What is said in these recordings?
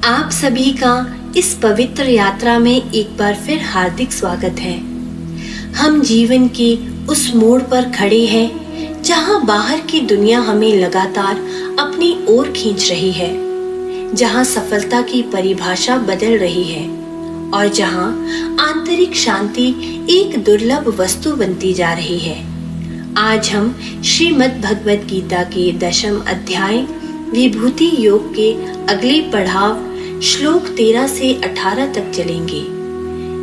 आप सभी का इस पवित्र यात्रा में एक बार फिर हार्दिक स्वागत है। हम जीवन के उस मोड़ पर खड़े हैं जहां बाहर की दुनिया हमें लगातार अपनी ओर खींच रही है, जहां सफलता की परिभाषा बदल रही है और जहां आंतरिक शांति एक दुर्लभ वस्तु बनती जा रही है। आज हम श्रीमद् भगवद गीता के 10वें अध्याय विभूति योग के अगले पड़ाव श्लोक 13 से 18 तक चलेंगे।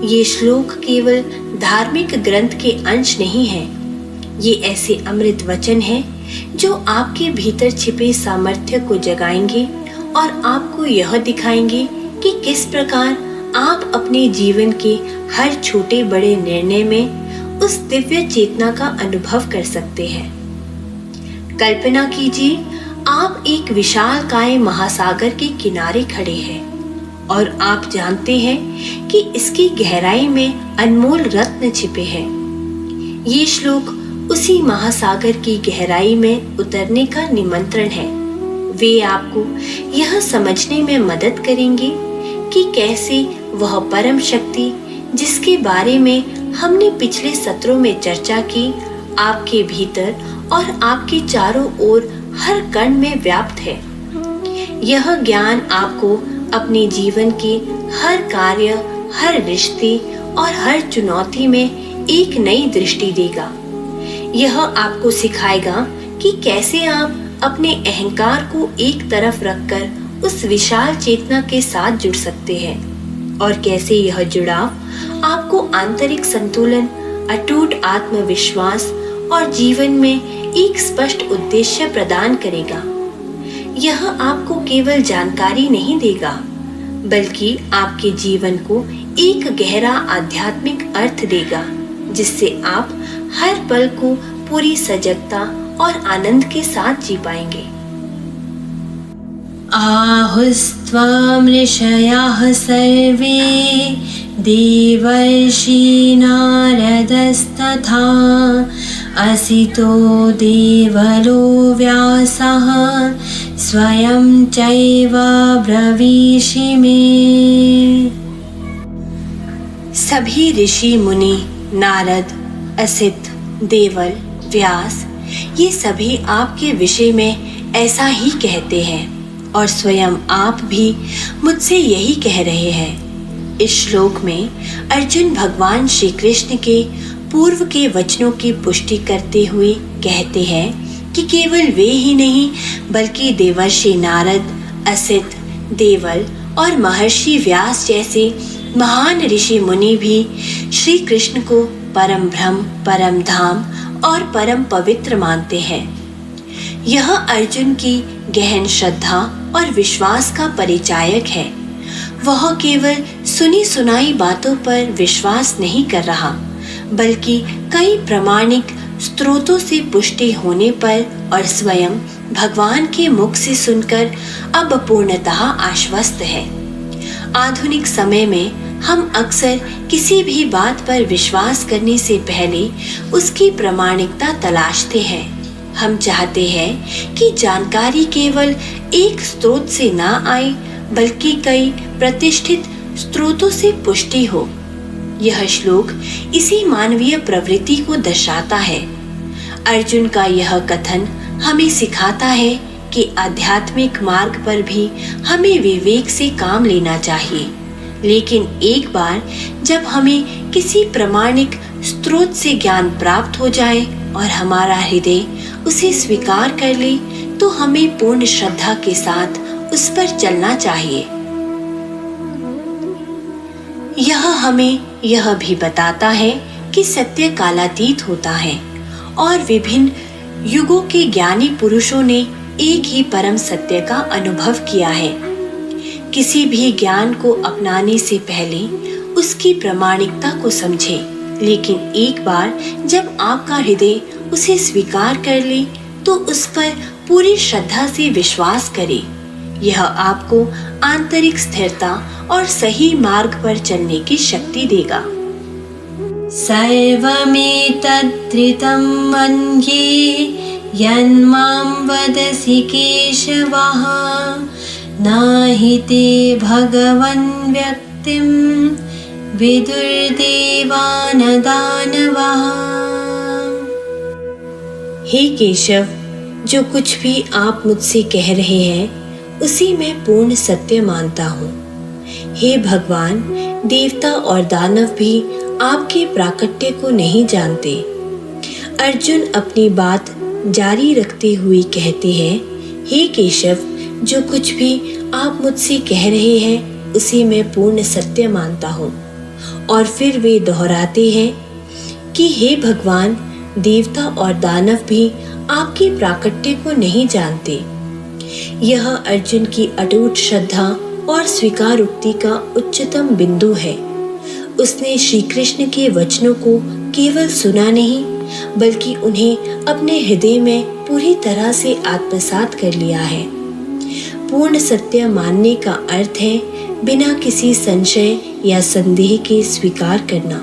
ये श्लोक केवल धार्मिक ग्रंथ के अंश नहीं है, ये ऐसे अमृत वचन हैं जो आपके भीतर छिपे सामर्थ्य को जगाएंगे और आपको यह दिखाएंगे कि किस प्रकार आप अपने जीवन के हर छोटे बड़े निर्णय में उस दिव्य चेतना का अनुभव कर सकते हैं। कल्पना कीजिए, आप एक विशालकाय महासागर के किनारे खड़े हैं और आप जानते हैं कि इसकी गहराई में अनमोल रत्न छिपे हैं। ये श्लोक उसी महासागर की गहराई में उतरने का निमंत्रण है। वे आपको यह समझने में मदद करेंगे कि कैसे वह परम शक्ति, जिसके बारे में हमने पिछले सत्रों में चर्चा की, आपके भीतर और आपके चारों ओर हर कण में व्याप्त है। यह ज्ञान आपको अपने जीवन के हर कार्य, हर रिश्ते और हर चुनौती में एक नई दृष्टि देगा। यह आपको सिखाएगा कि कैसे आप अपने अहंकार को एक तरफ रखकर उस विशाल चेतना के साथ जुड़ सकते हैं और कैसे यह जुड़ाव आपको आंतरिक संतुलन, अटूट आत्मविश्वास और जीवन में एक स्पष्ट उद्देश्य प्रदान करेगा। यह आपको केवल जानकारी नहीं देगा, बल्कि आपके जीवन को एक गहरा आध्यात्मिक अर्थ देगा, जिससे आप हर पल को पूरी सजगता और आनंद के साथ जी पाएंगे। आहुस्त्वं ऋषयः सर्वे देवर्षि नारदस्तथा असितो देवलो व्यासः स्वयं चैव ब्रवीषि मे। सभी ऋषि मुनि, नारद, असित, देवल, व्यास, ये सभी आपके विषय में ऐसा ही कहते हैं और स्वयं आप भी मुझसे यही कह रहे हैं। इस श्लोक में अर्जुन भगवान श्री कृष्ण के पूर्व के वचनों की पुष्टि करते हुए कहते हैं कि केवल वे ही नहीं, बल्कि देवर्षि नारद, असित, देवल और महर्षि व्यास जैसे महान ऋषि मुनि भी श्री कृष्ण को परम ब्रह्म, परम धाम और परम पवित्र मानते हैं। यह अर्जुन की गहन श्रद्धा और विश्वास का परिचायक है। वह केवल सुनी सुनाई बातों पर विश्वास नहीं कर रहा, बल्कि कई प्रामाणिक स्रोतों से पुष्टि होने पर और स्वयं भगवान के मुख से सुनकर अब पूर्णतः आश्वस्त है। आधुनिक समय में हम अक्सर किसी भी बात पर विश्वास करने से पहले उसकी प्रामाणिकता तलाशते हैं। हम चाहते हैं कि जानकारी केवल एक स्रोत से ना आए, बल्कि कई प्रतिष्ठित स्रोतों से पुष्टि हो। यह श्लोक इसी मानवीय प्रवृत्ति को दर्शाता है। अर्जुन का यह कथन हमें सिखाता है कि आध्यात्मिक मार्ग पर भी हमें विवेक से काम लेना चाहिए, लेकिन एक बार जब हमें किसी प्रामाणिक स्रोत से ज्ञान प्राप्त हो जाए और हमारा हृदय उसे स्वीकार कर ले, तो हमें पूर्ण श्रद्धा के साथ उस पर चलना चाहिए। यह हमें यह भी बताता है कि सत्य कालातीत होता है और विभिन्न युगों के ज्ञानी पुरुषों ने एक ही परम सत्य का अनुभव किया है। किसी भी ज्ञान को अपनाने से पहले उसकी प्रामाणिकता को समझें, लेकिन एक बार जब आपका हृदय उसे स्वीकार कर ले, तो उस पर पूरी श्रद्धा से विश्वास करें। यह आपको आंतरिक स्थिरता और सही मार्ग पर चलने की शक्ति देगा। सर्वमेतद्धृतं मन्ये यन्मां वदसि केशवः नाहि ते भगवन् व्यक्तिं विदुर्देवान् दानवः। हे केशव, जो कुछ भी आप मुझसे कह रहे हैं उसी मैं पूर्ण सत्य मानता हूँ। हे भगवान, देवता और दानव भी आपके प्राकट्य को नहीं जानते। अर्जुन अपनी बात जारी रखते हुए कहते हैं, हे केशव, जो कुछ भी आप मुझसे कह रहे हैं उसे मैं पूर्ण सत्य मानता हूँ। और फिर वे दोहराते हैं कि हे भगवान, देवता और दानव भी आपके प्राकट्य को नहीं जानते। यह अर्जुन की अटूट श्रद्धा और स्वीकारोक्ति का उच्चतम बिंदु है। उसने श्री कृष्ण के वचनों को केवल सुना नहीं, बल्कि उन्हें अपने हृदय में पूरी तरह से आत्मसात कर लिया है। पूर्ण सत्य मानने का अर्थ है बिना किसी संशय या संदेह के स्वीकार करना।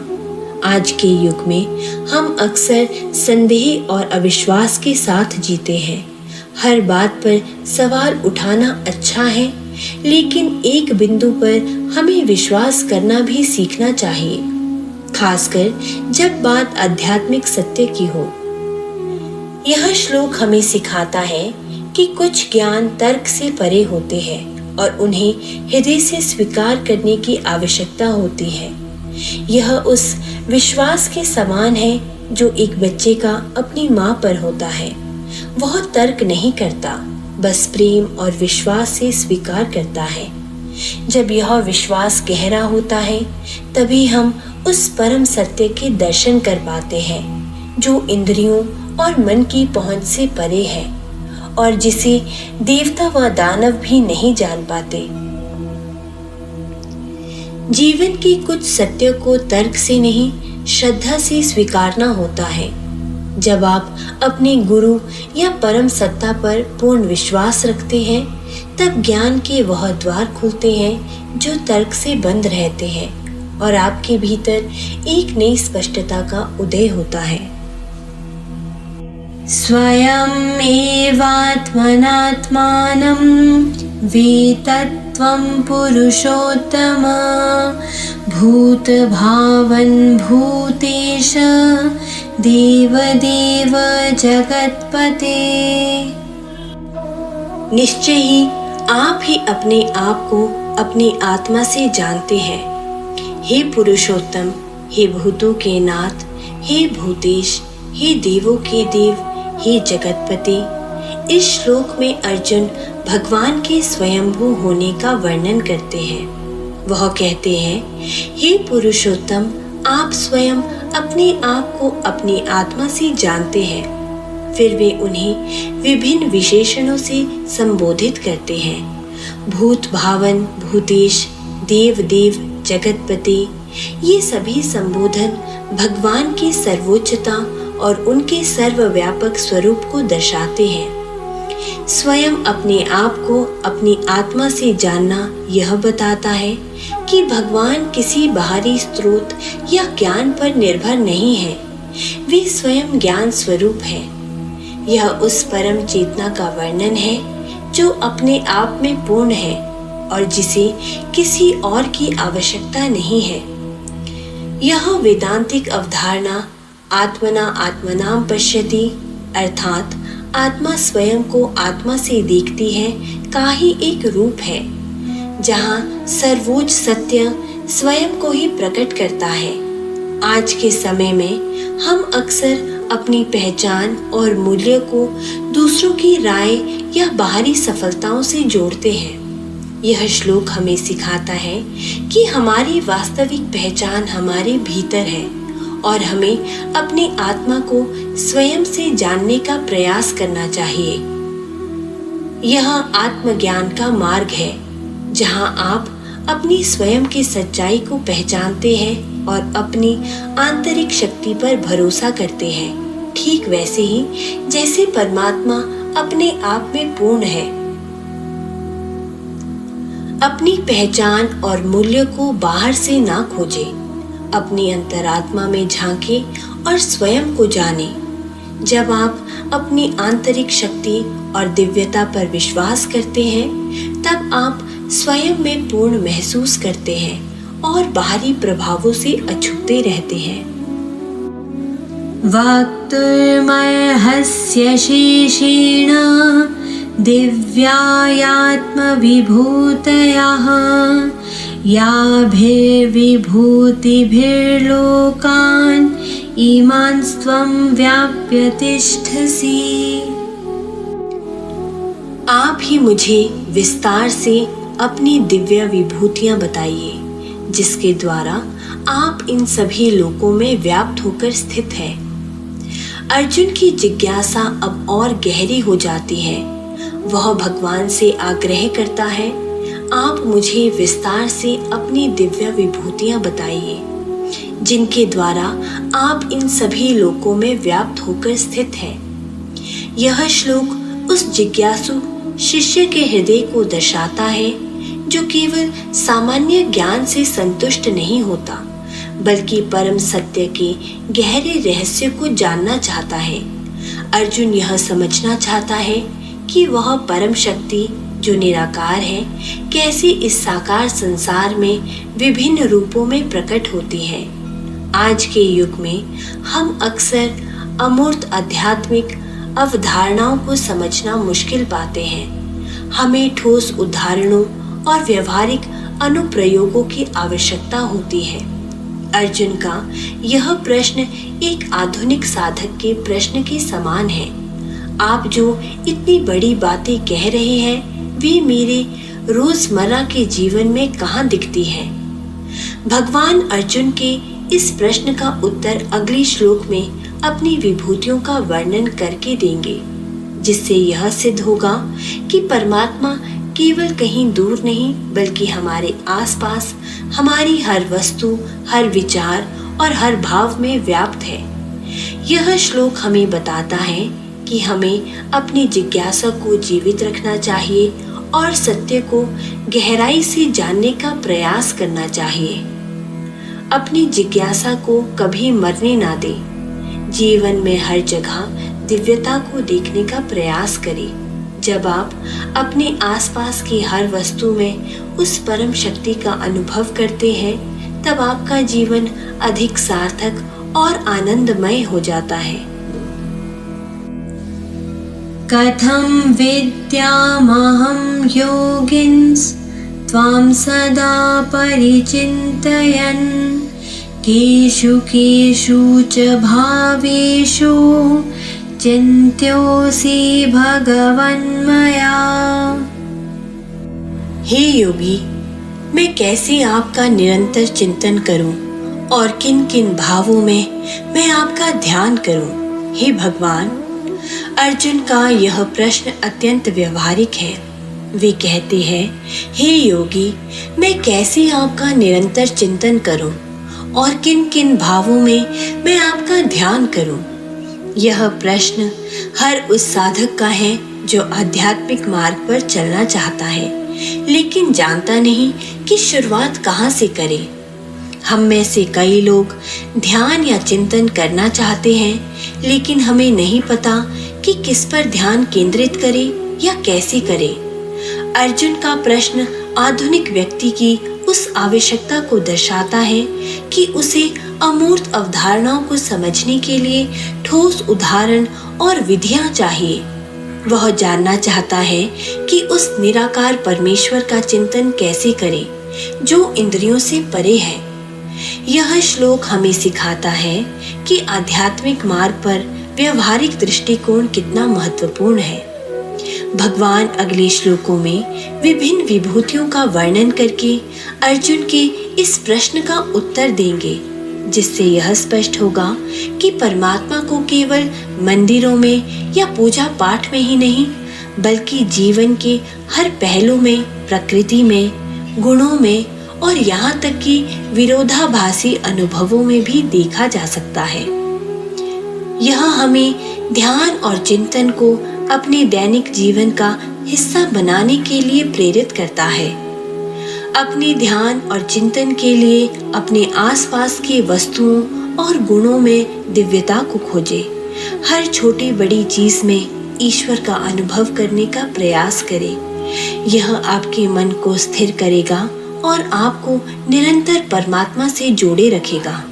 आज के युग में हम अक्सर संदेह और अविश्वास के साथ जीते हैं। हर बात पर सवाल उठाना अच्छा है, लेकिन एक बिंदु पर हमें विश्वास करना भी सीखना चाहिए, खासकर जब बात आध्यात्मिक सत्य की हो। यह श्लोक हमें सिखाता है कि कुछ ज्ञान तर्क से परे होते हैं और उन्हें हृदय से स्वीकार करने की आवश्यकता होती है। यह उस विश्वास के समान है जो एक बच्चे का अपनी माँ पर होता है। वह तर्क नहीं करता, बस प्रेम और विश्वास से स्वीकार करता है। जब यह विश्वास गहरा होता है, तभी हम उस परम सत्य के दर्शन कर पाते हैं जो इंद्रियों और मन की पहुंच से परे है और जिसे देवता व दानव भी नहीं जान पाते। जीवन के कुछ सत्य को तर्क से नहीं, श्रद्धा से स्वीकारना होता है। जब आप अपने गुरु या परम सत्ता पर पूर्ण विश्वास रखते हैं, तब ज्ञान के वह द्वार खुलते हैं जो तर्क से बंद रहते हैं और आपके भीतर एक नई स्पष्टता का उदय होता है। स्वयं एवात्मनात्मानं वेत्तं पुरुषोत्तम भूतभावन् भूतेश देवदेव जगत्पते। निश्चय ही आप ही अपने आप को अपनी आत्मा से जानते हैं। हे पुरुषोत्तम, हे भूतों के नाथ, हे भूतेश, हे देवों के देव, हे जगतपति। इस श्लोक में अर्जुन भगवान के स्वयंभू होने का वर्णन करते हैं। वह कहते हैं, हे पुरुषोत्तम, आप स्वयं अपने आप को अपनी आत्मा से जानते हैं। फिर वे उन्हें विभिन्न विशेषणों से संबोधित करते हैं। भूत भावन, भूतेश, देव देव, जगतपति, ये सभी संबोधन भगवान की सर्वोच्चता और उनके सर्वव्यापक स्वरूप को दर्शाते हैं। स्वयं अपने आप को अपनी आत्मा से जानना यह बताता है कि भगवान किसी बाहरी स्रोत या ज्ञान पर निर्भर नहीं है। वे स्वयं ज्ञान स्वरूप है। यह उस परम चेतना का वर्णन है जो अपने आप में पूर्ण है और जिसे किसी और की आवश्यकता नहीं है। यह वेदांतिक अवधारणा आत्मना आत्मनाम पश्यति, अर्थात आत्मा स्वयं को आत्मा से देखती है, का ही एक रूप है, जहाँ सर्वोच्च सत्य स्वयं को ही प्रकट करता है। आज के समय में हम अक्सर अपनी पहचान और मूल्य को दूसरों की राय या बाहरी सफलताओं से जोड़ते हैं। यह श्लोक हमें सिखाता है कि हमारी वास्तविक पहचान हमारे भीतर है और हमें अपनी आत्मा को स्वयं से जानने का प्रयास करना चाहिए। यह आत्मज्ञान का मार्ग है, जहां आप अपनी स्वयं की सच्चाई को पहचानते हैं और अपनी आंतरिक शक्ति पर भरोसा करते हैं, ठीक वैसे ही जैसे परमात्मा अपने आप में पूर्ण है। अपनी पहचान और मूल्य को बाहर से ना खोजें, अपनी अंतरात्मा में झांके और स्वयं को जाने। जब आप अपनी आंतरिक शक्ति और दिव्यता पर विश्वास करते हैं, तब आप स्वयं में पूर्ण महसूस करते हैं और बाहरी प्रभावों से अछूते रहते हैं। वक्तुर्मर्हस्य शेषेण दिव्यायात्मविभूतयः याभिर्विभूतिभिर्लोकान् इमांस्त्वं व्याप्य तिष्ठसि। आप ही मुझे विस्तार से अपनी दिव्य विभूतियां बताइए, जिसके द्वारा आप इन सभी लोकों में व्याप्त होकर स्थित हैं। अर्जुन की जिज्ञासा अब और गहरी हो जाती है। वह भगवान से आग्रह करता है, आप मुझे विस्तार से अपनी दिव्य विभूतियां बताइए, जिनके द्वारा आप इन सभी लोकों में व्याप्त होकर स्थित हैं। यह श्लोक उस जिज्ञासु शिष्य के हृदय को दर्शाता है, जो केवल सामान्य ज्ञान से संतुष्ट नहीं होता, बल्कि परम सत्य के गहरे रहस्य को जानना चाहता है। अर्जुन यह समझना चाहता है कि वह परम शक्ति जो निराकार है, कैसे इस साकार संसार में विभिन्न रूपों में प्रकट होती है। आज के युग में हम अक्सर अमूर्त आध्यात्मिक अवधारणाओं को समझना मुश्किल पाते हैं। हमें ठोस उदाहरणों और व्यवहारिक अनुप्रयोगों की आवश्यकता होती है। अर्जुन का यह प्रश्न एक आधुनिक साधक के प्रश्न के समान है। आप जो इतनी बड़ी बातें कह रहे हैं, वे मेरे रोजमर्रा के जीवन में कहाँ दिखती हैं? भगवान अर्जुन के इस प्रश्न का उत्तर अगले श्लोक में अपनी विभूतियों का वर्णन करके देंगे, जिससे यह सिद्ध होगा कि परमात्मा केवल कहीं दूर नहीं, बल्कि हमारे आसपास, हमारी हर वस्तु, हर विचार और हर भाव में व्याप्त है। यह श्लोक हमें बताता है कि हमें अपनी जिज्ञासा को जीवित रखना चाहिए और सत्य को गहराई से जानने का प्रयास करना चाहिए। अपनी जिज्ञासा को कभी मरने ना दें। जीवन में हर जगह दिव्यता को देखने का प्रयास करें। जब आप अपने आसपास की हर वस्तु में उस परम शक्ति का अनुभव करते हैं, तब आपका जीवन अधिक सार्थक और आनंदमय हो जाता है। कथं विद्यामहं योगिन्स् त्वां सदा परिचिन्तयन् केषु केषु च भावेषु चिन्त्योऽसि भगवन्मया। हे योगी, मैं कैसे आपका निरंतर चिंतन करूं और किन किन भावों में मैं आपका ध्यान करूं? हे भगवान, अर्जुन का यह प्रश्न अत्यंत व्यवहारिक है। वे कहते हैं, हे योगी, मैं कैसे आपका निरंतर चिंतन करूं और किन किन भावों में मैं आपका ध्यान करूं? यह प्रश्न हर उस साधक का है जो आध्यात्मिक मार्ग पर चलना चाहता है, लेकिन जानता नहीं कि शुरुआत कहाँ से करे। हम में से कई लोग ध्यान या चिंतन करना चाहते हैं, लेकिन हमें नहीं पता कि किस पर ध्यान केंद्रित करें या कैसे करें। अर्जुन का प्रश्न आधुनिक व्यक्ति की उस आवश्यकता को दर्शाता है कि उसे अमूर्त अवधारणाओं को समझने के लिए ठोस उदाहरण और विधियां चाहिए। वह जानना चाहता है कि उस निराकार परमेश्वर का चिंतन कैसे करें, जो इंद्रियों से परे है। यह श्लोक हमें सिखाता है कि आध्यात्मिक मार्ग पर व्यवहारिक दृष्टिकोण कितना महत्वपूर्ण है। भगवान अगले श्लोकों में विभिन्न विभूतियों का वर्णन करके अर्जुन के इस प्रश्न का उत्तर देंगे, जिससे यह स्पष्ट होगा कि परमात्मा को केवल मंदिरों में या पूजा पाठ में ही नहीं, बल्कि जीवन के हर पहलू में, प्रकृति में, गुणों में और यहाँ तक कि विरोधाभासी अनुभवों में भी देखा जा सकता है। यह हमें ध्यान और चिंतन को अपने दैनिक जीवन का हिस्सा बनाने के लिए प्रेरित करता है। अपने ध्यान और चिंतन के लिए अपने आसपास की वस्तुओं और गुणों में दिव्यता को खोजें। हर छोटी बड़ी चीज में ईश्वर का अनुभव करने का प्रयास करें। यह आपके मन को स्थिर करेगा और आपको निरंतर परमात्मा से जोड़े रखेगा।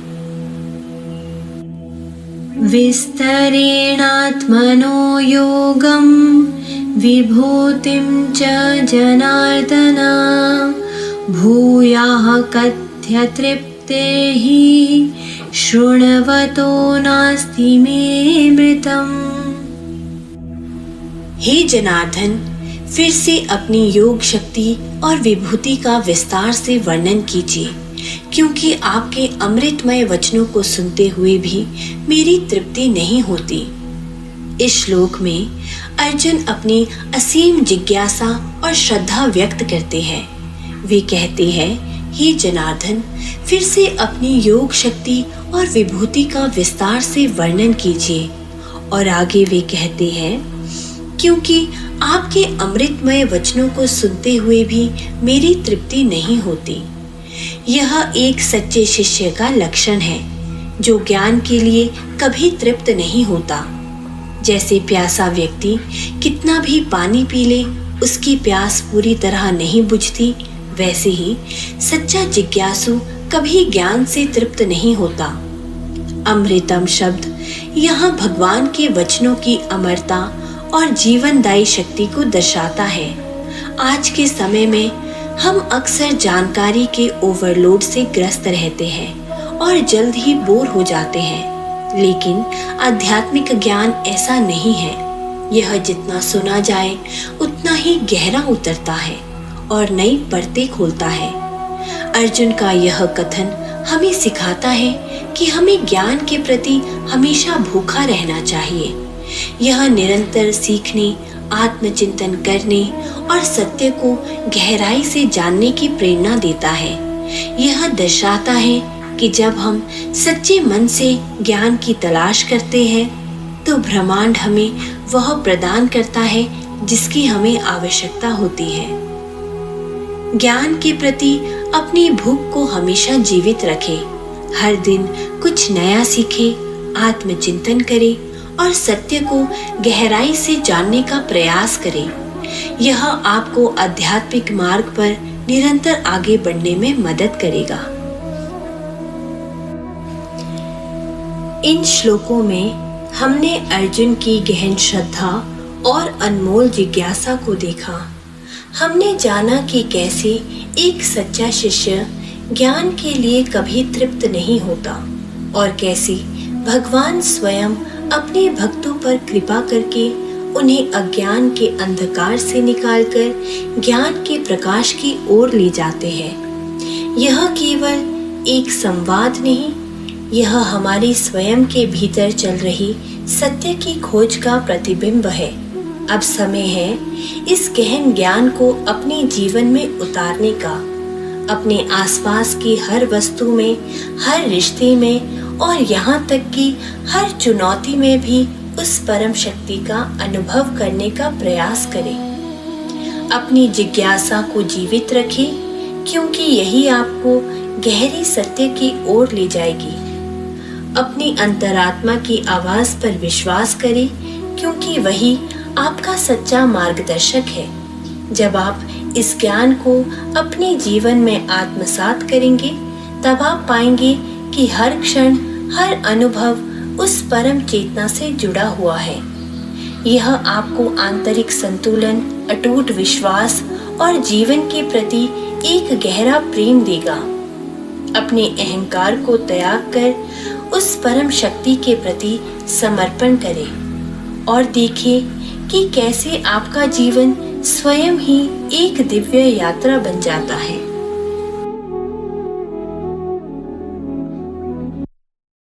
विस्तरेणात्मनो योगं विभूतिं च जनार्दन भूयाः कथ्य तृप्तेः शृण्वतो नास्ति मे मृतम्। हे जनार्दन, फिर से अपनी योग शक्ति और विभूति का विस्तार से वर्णन कीजिए, क्योंकि आपके अमृतमय वचनों को सुनते हुए भी मेरी तृप्ति नहीं होती। इस श्लोक में अर्जुन अपनी असीम जिज्ञासा और श्रद्धा व्यक्त करते हैं। वे कहते हैं, हे जनार्दन, फिर से अपनी योग शक्ति और विभूति का विस्तार से वर्णन कीजिए। और आगे वे कहते हैं, क्योंकि आपके अमृतमय वचनों को सुनते हुए भी मेरी तृप्ति नहीं होती। यह एक सच्चे शिष्य का लक्षण है, जो ज्ञान के लिए कभी तृप्त नहीं होता। जैसे प्यासा व्यक्ति कितना भी पानी पी ले, उसकी प्यास पूरी तरह नहीं बुझती, वैसे ही सच्चा जिज्ञासु कभी ज्ञान से तृप्त नहीं होता। अमृतम शब्द यहाँ भगवान के वचनों की अमरता और जीवनदायी शक्ति को दर्शाता है। आज के समय में हम अक्सर जानकारी के ओवरलोड से ग्रस्त रहते हैं और जल्द ही बोर हो जाते हैं, लेकिन आध्यात्मिक ज्ञान ऐसा नहीं है। यह जितना सुना जाए उतना ही गहरा उतरता है और नई परतें खोलता है। अर्जुन का यह कथन हमें सिखाता है कि हमें ज्ञान के प्रति हमेशा भूखा रहना चाहिए। यह निरंतर सीखने, आत्मचिंतन करने और सत्य को गहराई से जानने की प्रेरणा देता है। यह दर्शाता है कि जब हम सच्चे मन से ज्ञान की तलाश करते हैं, तो ब्रह्मांड हमें वह प्रदान करता है जिसकी हमें आवश्यकता होती है। ज्ञान के प्रति अपनी भूख को हमेशा जीवित रखें। हर दिन कुछ नया सीखें, आत्मचिंतन करें और सत्य को गहराई से जानने का प्रयास करें। यह आपको आध्यात्मिक मार्ग पर निरंतर आगे बढ़ने में मदद करेगा। इन श्लोकों में हमने अर्जुन की गहन श्रद्धा और अनमोल जिज्ञासा को देखा। हमने जाना कि कैसे एक सच्चा शिष्य ज्ञान के लिए कभी तृप्त नहीं होता और कैसे भगवान स्वयं अपने भक्तों पर कृपा करके उन्हें अज्ञान के अंधकार से निकालकर ज्ञान के प्रकाश की ओर ले जाते हैं। यह केवल एक संवाद नहीं, यह हमारी स्वयं के भीतर चल रही सत्य की खोज का प्रतिबिंब है। अब समय है इस गहन ज्ञान को अपने जीवन में उतारने का, अपने आसपास की हर वस्तु में, हर रिश्ते में और यहाँ तक कि हर चुनौती में भी उस परम शक्ति का अनुभव करने का प्रयास करें। अपनी जिज्ञासा को जीवित रखें, क्योंकि यही आपको गहरी सत्य की ओर ले जाएगी। अपनी अंतरात्मा की आवाज पर विश्वास करें, क्योंकि वही आपका सच्चा मार्गदर्शक है। जब आप इस ज्ञान को अपने जीवन में आत्मसात करेंगे, तब आप पाएंगे कि हर क्षण, हर अनुभव उस परम चेतना से जुड़ा हुआ है। यह आपको आंतरिक संतुलन, अटूट विश्वास और जीवन के प्रति एक गहरा प्रेम देगा। अपने अहंकार को त्याग कर उस परम शक्ति के प्रति समर्पण करें और देखें कि कैसे आपका जीवन स्वयं ही एक दिव्य यात्रा बन जाता है।